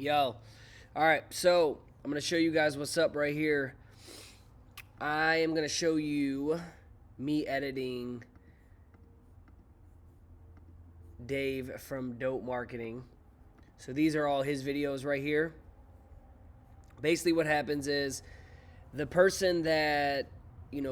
Yo. All right, so I'm going to show you guys what's up right here. I am going to show you me editing Dave from Dope Marketing. So these are all his videos right here. Basically what happens is the person that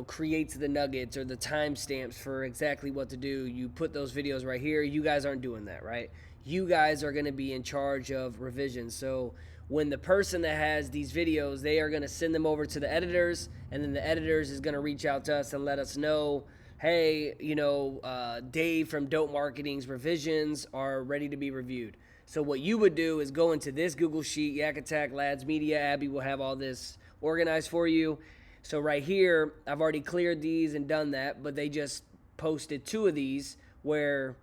creates the nuggets or the timestamps for exactly what to do, you put those videos right here. You guys aren't doing that, right? You guys are going to be in charge of revisions. So when the person that has these videos, they are going to send them over to the editors, and then the editors is going to reach out to us and let us know, hey, Dave from Dope Marketing's revisions are ready to be reviewed. So what you would do is go into this Google Sheet, Yak Attack, Lads Media. Abby will have all this organized for you. So right here, I've already cleared these and done that, but they just posted 2 of these where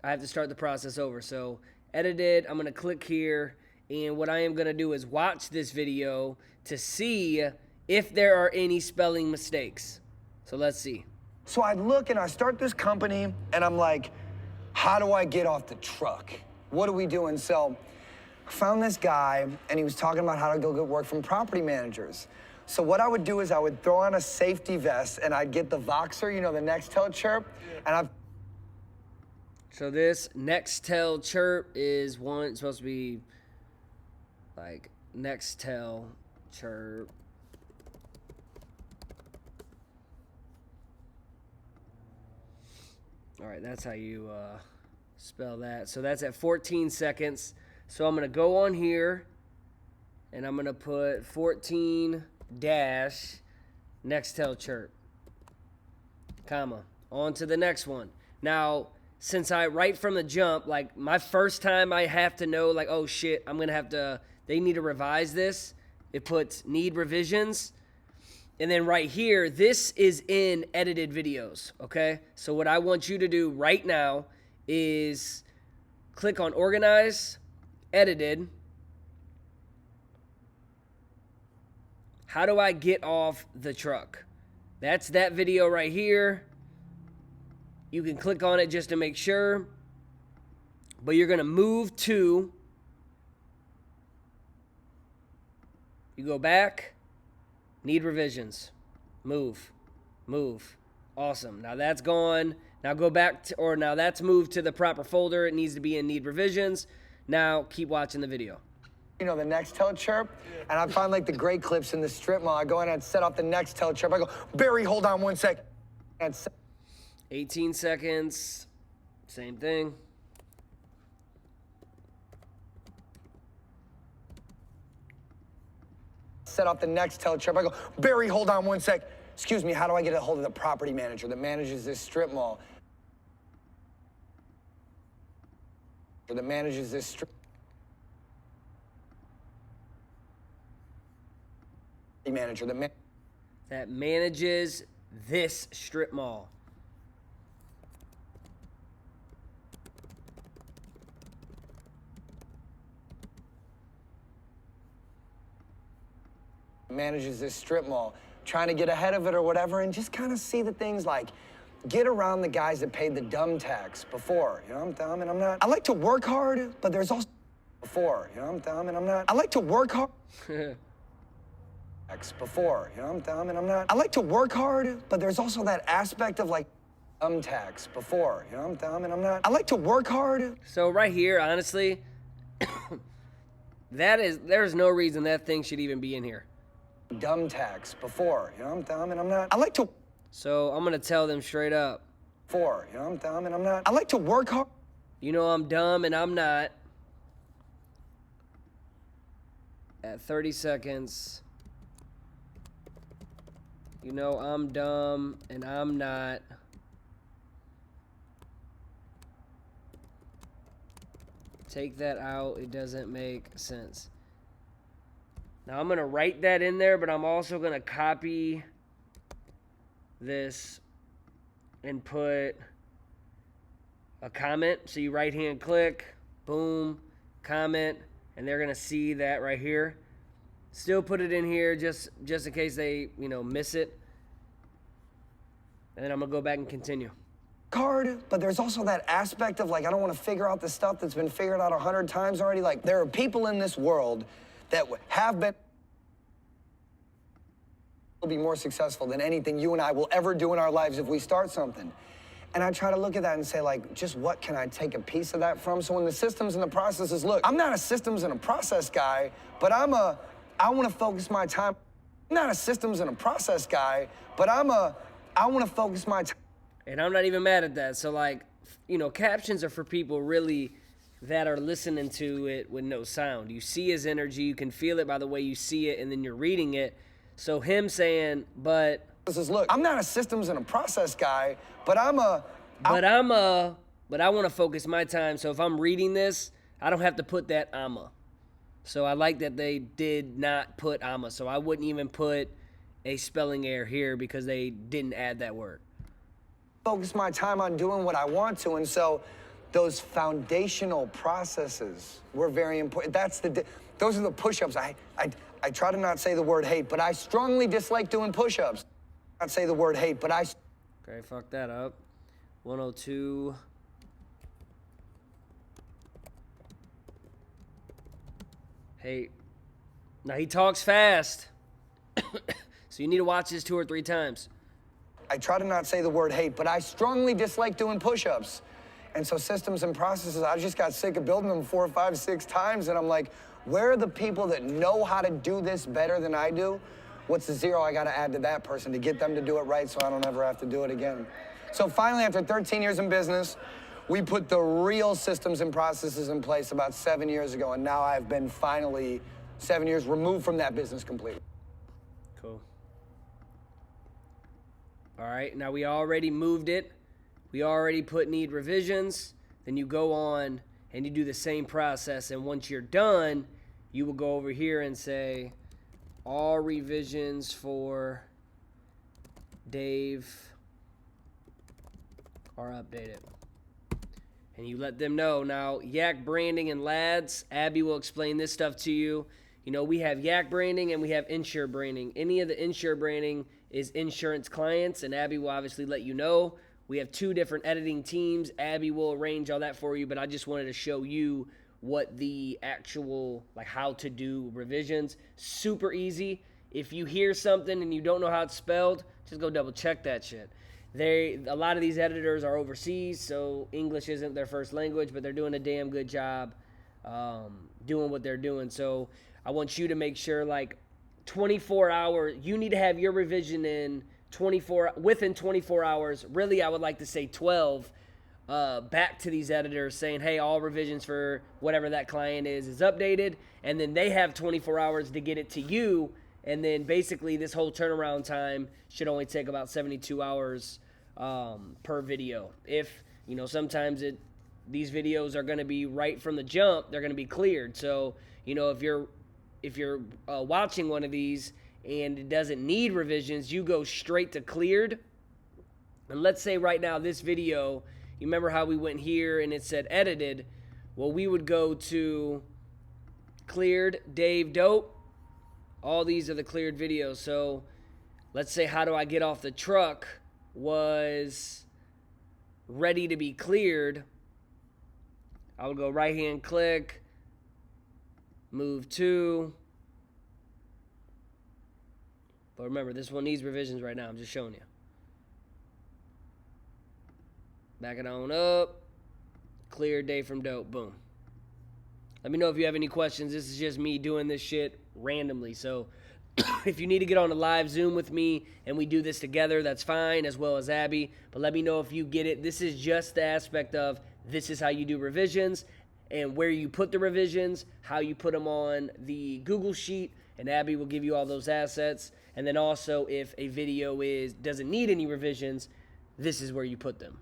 I have to start the process over. So edited, I'm going to click here, and what I am going to do is watch this video to see if there are any spelling mistakes. So let's see. So I look and I start this company, and I'm like, how do I get off the truck? What are we doing? So I found this guy, and he was talking about how to go get work from property managers. So what I would do is I would throw on a safety vest, and I'd get the Voxer, the Nextel chirp, and So this Nextel chirp is supposed to be like Nextel chirp. All right, that's how you spell that. So that's at 14 seconds. So I'm going to go on here, and I'm going to put 14 dash Nextel chirp, comma, on to the next one. Now, since right from the jump, like my first time I have to know, like, oh shit, they need to revise this. It puts need revisions. And then right here, this is in edited videos, okay? So what I want you to do right now is click on organize, edited. How do I get off the truck? That's that video right here. You can click on it just to make sure. But you're going to move to, you go back, need revisions, move. Awesome. Now that's gone. Now go back to, now that's moved to the proper folder. It needs to be in need revisions. Now keep watching the video. the Nextel chirp, and I find like the great clips in the strip mall. I go in and set off the Nextel chirp. I go, Barry, hold on 1 sec. And 18 seconds, same thing. Set off the Nextel chirp. I go, Barry, hold on 1 sec. Excuse me, how do I get a hold of the property manager that manages this strip mall? That manages this strip manager that manages this strip mall. Manages this strip mall, trying to get ahead of it or whatever, and just kind of see the things like get around the guys that paid the dumb tax before. I'm dumb and I'm not. I like to work hard, but there's also before. I'm dumb and I'm not. I like to work hard. Before. I'm dumb and I'm not. I like to work hard, but there's also that aspect of like dumb tax before. I'm dumb and I'm not. I like to work hard. So right here, honestly, there's no reason that thing should even be in here. Dumb tax before. I'm dumb and I'm not. I like to. So I'm gonna tell them straight up. Before. I'm dumb and I'm not. I like to work hard. I'm dumb and I'm not. At 30 seconds. I'm dumb and I'm not. Take that out. It doesn't make sense. Now I'm going to write that in there, but I'm also going to copy this and put a comment. So you right hand click, boom, comment, and they're going to see that right here. Still put it in here just in case they, miss it. And then I'm going to go back and continue. hard, but there's also that aspect of like, I don't want to figure out the stuff that's been figured out 100 times already. Like, there are people in this world that have been will be more successful than anything you and I will ever do in our lives if we start something. And I try to look at that and say, like, just what can I take a piece of that from? So when the systems and the processes, look, I'm not a systems and a process guy, but I want to focus my time. I'm not a systems and a process guy, but I want to focus my time. And I'm not even mad at that. So, like, you know, captions are for people really that are listening to it with no sound. You see his energy, you can feel it by the way you see it, and then you're reading it. So him saying, but look, I'm not a systems and a process guy, but I want to focus my time. So if I'm reading this, I don't have to put that "I'ma." So I like that they did not put "I'ma." So I wouldn't even put a spelling error here because they didn't add that word. Focus my time on doing what I want to, and so those foundational processes were very important. Those are the push-ups. I try to not say the word hate, but I strongly dislike doing push-ups. Not say the word hate, but I. Okay, fuck that up. 102. Hate. Now he talks fast, so you need to watch this 2 or 3 times. I try to not say the word hate, but I strongly dislike doing push-ups. And so systems and processes, I just got sick of building them 4, 5, 6 times, and I'm like, where are the people that know how to do this better than I do? What's the 0 I gotta add to that person to get them to do it right so I don't ever have to do it again? So finally, after 13 years in business, we put the real systems and processes in place about 7 years ago, and now I've been finally 7 years removed from that business completely. Cool. All right, now we already moved it. We already put need revisions. Then you go on and you do the same process, and once you're done, you will go over here and say, all revisions for Dave are updated. And you let them know. Now, Yak Branding and Lads, Abby will explain this stuff to you. You know, we have Yak Branding and we have Insure Branding. Any of the Insure Branding is insurance clients, and Abby will obviously let you know. We have 2 different editing teams. Abby will arrange all that for you, but I just wanted to show you what the actual, like, how to do revisions. Super easy. If you hear something and you don't know how it's spelled, just go double check that shit. A lot of these editors are overseas, so English isn't their first language, but they're doing a damn good job doing what they're doing. So I want you to make sure, like, 24 hours, you need to have your revision in within 24 hours. Really, I would like to say 12. Back to these editors saying, hey, all revisions for whatever that client is updated, and then they have 24 hours to get it to you, and then basically this whole turnaround time should only take about 72 hours per video. If, you know, sometimes these videos are going to be right from the jump, they're going to be cleared. So, you know, if you're watching one of these and it doesn't need revisions, you go straight to cleared. And let's say right now this video, you remember how we went here and it said edited? Well, we would go to cleared, Dave Dope. All these are the cleared videos. So let's say how do I get off the truck was ready to be cleared. I would go right hand click, move to. But remember, this one needs revisions right now. I'm just showing you. Back it on up. Clear Dave from Dope. Boom. Let me know if you have any questions. This is just me doing this shit randomly. So if you need to get on a live Zoom with me and we do this together, that's fine, as well as Abby. But let me know if you get it. This is just the aspect of this is how you do revisions and where you put the revisions, how you put them on the Google Sheet, and Abby will give you all those assets. And then also if a video doesn't need any revisions, this is where you put them.